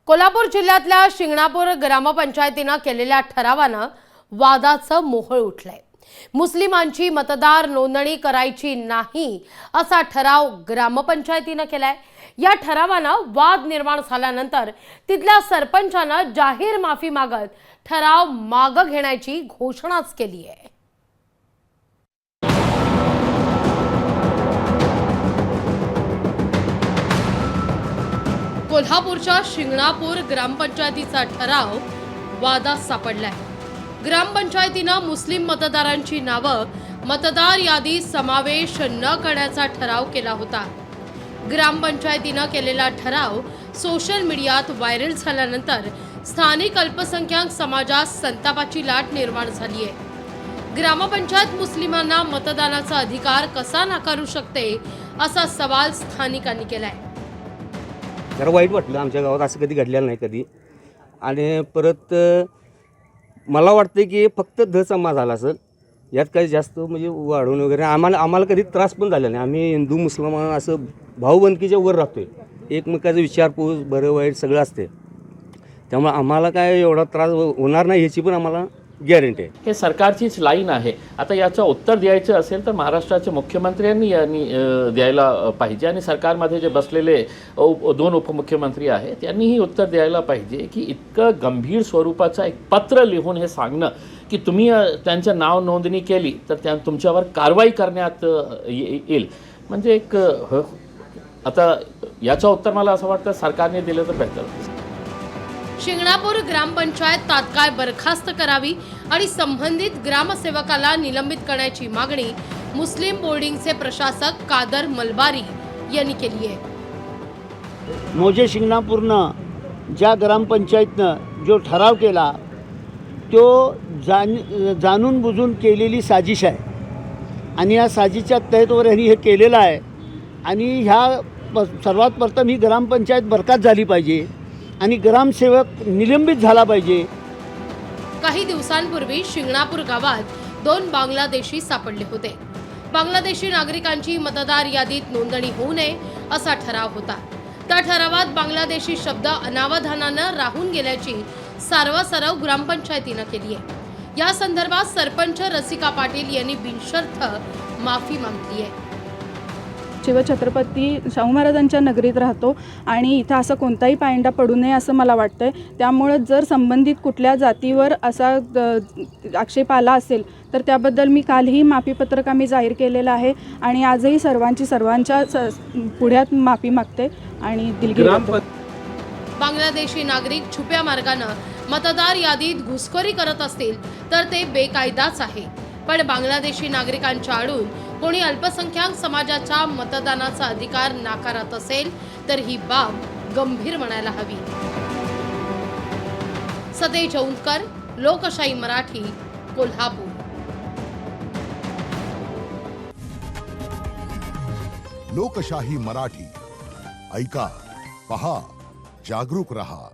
कोल्हापूर जिल्ह्यातल्या शिंगणापूर ग्रामपंचायतीने केलेल्या ठरावानं वादाचं मोहोळ उठलंय। मुस्लिमांची मतदार नोंदणी करायची नाही असा ठराव ग्रामपंचायतीने केलाय। या ठरावानं वाद निर्माण झाल्यानंतर तिथल्या सरपंचानं जाहीर माफी मागत ठराव मागे घेण्याची घोषणाच केली आहे। कोल्हापूरच्या शिंगणापूर ग्रामपंचायतीचा ठराव वादात सापडलाय। ग्रामपंचायतीनं मुस्लिम मतदारांची नावं मतदार यादीत समावेश न करण्याचा ठराव केला होता। ग्रामपंचायतीनं केलेला ठराव सोशल मीडियात व्हायरल झाल्यानंतर स्थानिक अल्पसंख्याक समाजात संतापाची लाट निर्माण झाली आहे। ग्रामपंचायत मुस्लिमांना मतदानाचा अधिकार कसा नाकारू शकते असा सवाल स्थानिकांनी केलाय। जरा वाईट वाटलं, आमच्या गावात असं कधी घडलेलं नाही कधी। आणि परत मला वाटतं की फक्त धचमा झाला असेल, यात काही जास्त म्हणजे वाढवून वगैरे आम्हाला कधी त्रास पण झाला नाही। आम्ही हिंदू मुसलमान असं भाऊबंदकीच्या वर राहतोय, एकमेकाचं विचारपूस बरं वाईट सगळं असते, त्यामुळे आम्हाला काय एवढा त्रास होणार नाही याची पण आम्हाला गॅरंटी आहे। हे सरकारचीच लाईन आहे। आता याचं उत्तर द्यायचं असेल तर महाराष्ट्राचे मुख्यमंत्र्यांनी द्यायला पाहिजे आणि सरकारमध्ये जे बसलेले दोन उपमुख्यमंत्री आहेत त्यांनीही उत्तर द्यायला पाहिजे की इतकं गंभीर स्वरूपाचं एक पत्र लिहून हे सांगणं की तुम्ही त्यांचं नाव नोंदणी केली तर तुमच्यावर कारवाई करण्यात येईल, म्हणजे एक आता याचं उत्तर मला असं वाटतं सरकारने दिलं तर बेहतर। शिंगणापूर ग्रामपंचायत तात्काळ बरखास्त करावी आणि संबंधित ग्रामसेवकाला निलंबित करण्याची मागणी मुस्लिम बोर्डिंगचे प्रशासक कादर मलबारी यांनी केली आहे। मोजे शिंगणापूरनं ज्या ग्रामपंचायतनं जो ठराव केला तो जाणून बुजून केलेली साजिश आहे आणि या साजिशच्या तहतवर यांनी हे केलेलं आहे आणि ह्या सर्वात प्रथम ही ग्रामपंचायत बरखास्त झाली पाहिजे आणि ग्रामसेवक निलंबित झाला पाहिजे। काही दिवसांपूर्वी शिंगणापूर गावात 2 बांगलादेशी सापडले होते। बांगलादेशी नागरिकांची मतदार यादीत नोंदणी होऊ नये असा ठराव होता। त्या ठरावात बांगलादेशी शब्द अनावधानानं राहून गेल्याची सारवासारव ग्रामपंचायतीनं केली आहे। या संदर्भात सरपंच रसिका पाटील यांनी बिनशर्त माफी मागितली आहे। शिवछत्रपती शाहू महाराजांच्या नगरीत राहतो आणि इथं असं कोणताही पायंडा पडू नये असं मला वाटतंय। त्यामुळे जर संबंधित कुठल्या जातीवर असा आक्षेप आला असेल तर त्याबद्दल मी कालही माफीपत्रक आम्ही जाहीर केलेलं आहे आणि आजही सर्वांच्या पुढ्यात माफी मागते आणि दिलगिरी करते। बांगलादेशी नागरिक छुप्या मार्गाने मतदार यादीत घुसखोरी करत असतील तर ते बेकायदाच आहे, पण बांगलादेशी नागरिकांच्या आडून कोणी अल्पसंख्याक समाजाच्या मतदानाचा अधिकार नाकारत असेल तर ही बाब गंभीर म्हणायला हवी। सतेज जौंदकर, लोकशाही मराठी, कोल्हापूर। लोकशाही मराठी ऐका, पहा, जागरूक रहा।